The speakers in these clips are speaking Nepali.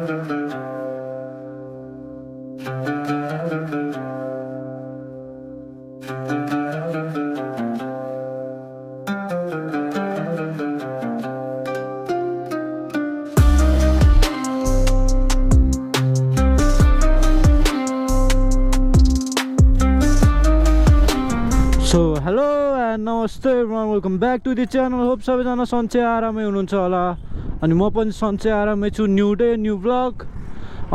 सो हेलो एन्ड नमस्ते everyone, welcome back to the channel. Hope सबैजना सन्चै आरामै हुनुहुन्छ होला। अनि म पनि सन्चै आरामै छु। New day new blog.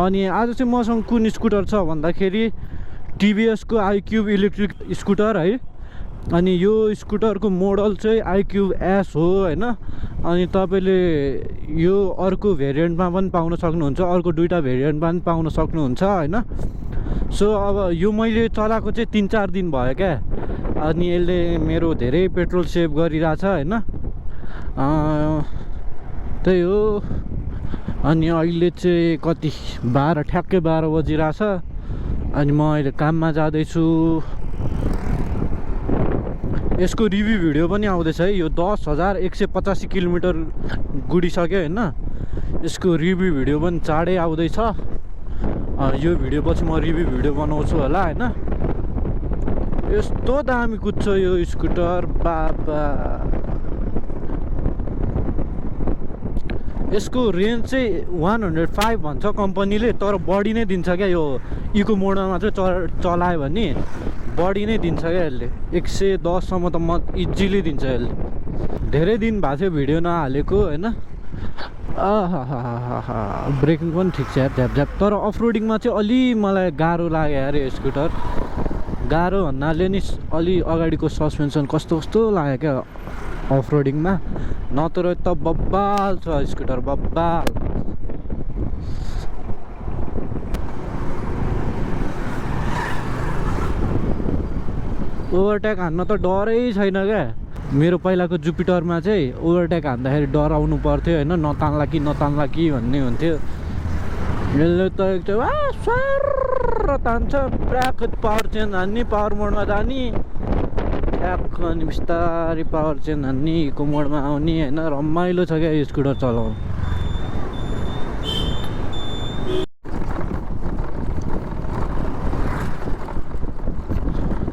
अनि आज चाहिँ मसँग कुन स्कुटर छ भन्दाखेरि टिभिएसको आइक्युब इलेक्ट्रिक स्कुटर है। अनि यो स्कुटरको मोडल चाहिँ आइक्युब एस हो होइन। अनि तपाईँले यो अर्को भेरिएन्टमा पनि पाउन सक्नुहुन्छ, अर्को दुईवटा भेरिएन्टमा पनि पाउन सक्नुहुन्छ होइन। सो अब यो मैले चलाएको चाहिँ 3-4 दिन भयो क्या। अनि यसले मेरो धेरै पेट्रोल सेभ गरिरहेछ होइन। त्यही हो। अनि अहिले चाहिँ कति ठ्याक्कै 12 बजिरहेछ। अनि म अहिले काममा जाँदैछु। यसको रिभ्यू भिडियो पनि आउँदैछ है। यो 10,185 किलोमिटर गुडिसक्यो होइन। यसको रिभ्यू भिडियो पनि चाँडै आउँदैछ। यो भिडियो पछि म रिभ्यू भिडियो बनाउँछु होला होइन। यस्तो दामी कुद्छ यो स्कुटर बाबा। यसको रेन्ज चाहिँ 105 भन्छ कम्पनीले, तर बढी नै दिन्छ क्या। यो इको मोडमा मात्रै चलायो भने बढी नै दिन्छ क्या यसले। 110सम्म त इजिली दिन्छ यसले। धेरै दिन भएको थियो भिडियो नहालेको होइन। ब्रेकिङ पनि ठिक छ यार, झ्याप। तर अफ रोडिङमा चाहिँ अलि मलाई गाह्रो लाग्यो यार यो स्कुटर। गाह्रो भन्नाले नि अलि अगाडिको सस्पेन्सन कस्तो लाग्यो क्या अफ रोडिङमा। नत्र त बब्बाल छ स्कुटर, बब्बाल। ओभरटेक हान्न त डरै छैन क्या। मेरो पहिलाको जुपिटरमा चाहिँ ओभरटेक हान्दाखेरि डराउनु पर्थ्यो होइन। नतान्ला कि भन्ने हुन्थ्यो। यसले त एकदम तान्छ ब्याक पावर चेन्ज हान्ने, पावर मोडमा जाने ट्याक, अनि बिस्तारै पावर चेन्ज हान्ने, इको मोडमा आउने होइन। रमाइलो छ क्या यो स्कुटर चलाउनु।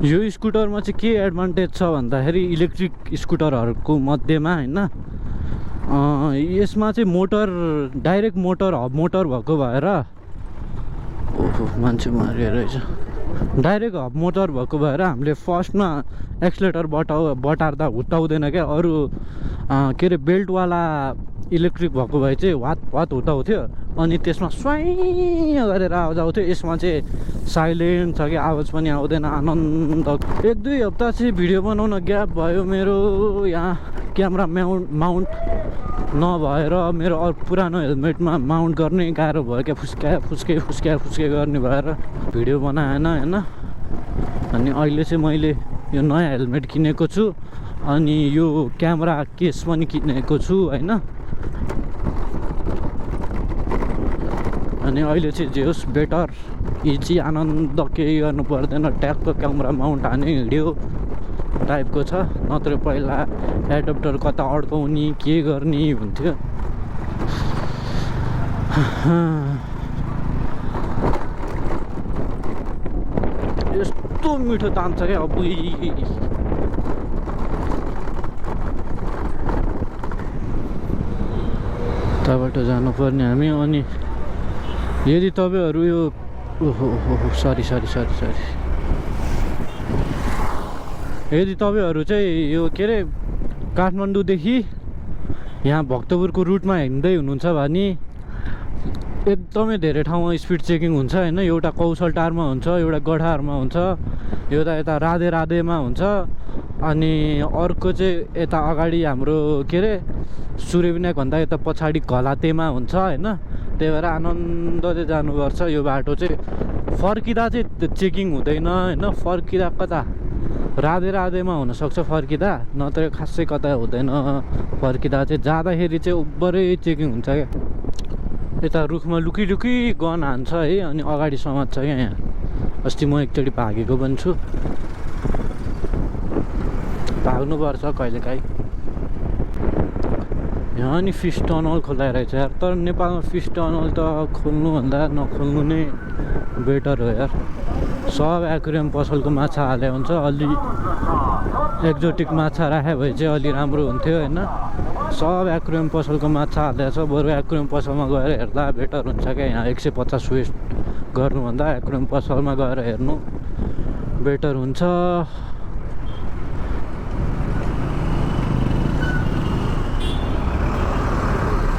यो स्कुटरमा चाहिँ के एडभान्टेज छ भन्दाखेरि इलेक्ट्रिक स्कुटरहरूको मध्येमा होइन, यसमा चाहिँ motor direct motor hub motor भएको भएर ओहो मान्छे मारियो रहेछ। डाइरेक्ट हब मोटर भएको भएर हामीले फर्स्टमा एक्सलेटर बटार्दा हुटाउँदैन क्या। अरू के अरे बेल्टवाला इलेक्ट्रिक भएको भए चाहिँ वात हुटाउँथ्यो। अनि त्यसमा स्वाइँ गरेर आवाज आउँथ्यो। यसमा चाहिँ साइलेन्ट छ कि आवाज पनि आउँदैन, आनन्द। 1-2 हप्ता चाहिँ भिडियो बनाउन ग्याप भयो मेरो। यहाँ क्यामेरा माउन्ट नभएर मेरो पुरानो हेलमेटमा माउन्ट गर्ने गाह्रो भयो क्या। फुस्के गर्ने भएर भिडियो बनाएन होइन। अनि अहिले चाहिँ मैले यो नयाँ हेलमेट किनेको छु। अनि यो क्यामेरा केस पनि किनेको छु होइन। अनि अहिले चाहिँ जे होस् बेटर, इजी, आनन्द, केही गर्नु पर्दैन। ट्याक्क क्यामेरा माउन्ट हाने हिँड्यो टाइपको छ। नत्र पहिला एडप्टर कता अड्काउने के गर्ने हुन्थ्यो। यस्तो मिठो तान्छ क्या अब। त्यहाँबाट जानुपर्ने हामी। अनि यदि तपाईँहरू यो सरी यदि तपाईँहरू चाहिँ यो के अरे काठमाडौँदेखि यहाँ भक्तपुरको रुटमा हिँड्दै हुनुहुन्छ भने एकदमै धेरै ठाउँमा स्पिड चेकिङ हुन्छ होइन। एउटा कौशलटारमा हुन्छ, एउटा गढाहरूमा हुन्छ, एउटा यता राधेमा हुन्छ। अनि अर्को चाहिँ यता अगाडि हाम्रो के अरे सूर्यविनायक भन्दा यता पछाडि घलातेमा हुन्छ होइन। त्यही भएर आनन्दले जानुपर्छ। यो बाटो चाहिँ फर्किँदा चाहिँ चेकिङ हुँदैन होइन। फर्किँदा कता राधेमा हुनसक्छ फर्किँदा, नत्र खासै कता हुँदैन फर्किँदा चाहिँ। जाँदाखेरि चाहिँ उब्बरै चेकिङ हुन्छ क्या। यता रुखमा लुकी गन हान्छ है। अनि अगाडि समात्छ क्या यहाँ। अस्ति म एकचोटि भागेको पनि छु। भाग्नुपर्छ कहिलेकाहीँ। यहाँ नि फिस टनल खोलाइ रहेछ यार। तर नेपालमा फिस टनल त खोल्नुभन्दा नखोल्नु नै बेटर हो यार। सब एक्वेरियम पसलको माछा हाले हुन्छ, अलि एक्जोटिक माछा राख्यो भए चाहिँ अलि राम्रो हुन्थ्यो होइन। सब एक्वेरियम पसलको माछा हालेको छ, बरु एक्वेरियम पसलमा गएर हेर्दा बेटर हुन्छ क्या। यहाँ 150 वेस्ट गर्नुभन्दा एक्वेरियम पसलमा गएर हेर्नु बेटर हुन्छ।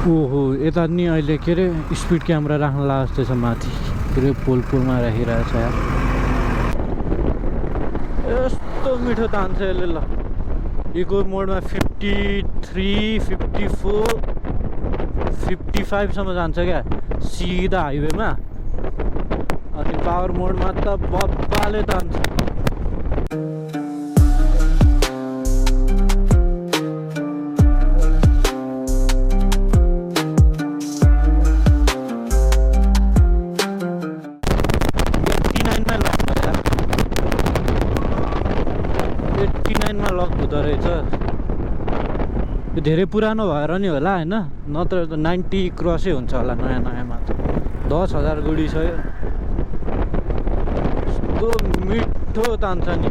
ओहो यता नि अहिले के अरे स्पिड क्यामेरा राख्न लाग्छ जस्तो छ माथि, के अरे पुलमा राखिरहेछ यार। यस्तो मिठो तान्छ यसले ल। इको मोडमा 53, 54, 55 सम्म जान्छ क्या सिधा हाइवेमा। अनि पावर मोडमा त बब्बाले तान्छ। लक हुँदो रहेछ। यो धेरै पुरानो भएर नि होला होइन, नत्र त 90 क्रसै हुन्छ होला नयाँ नयाँमा त। 10,000 गुडी छ यो। यस्तो मिठो तान्छ नि।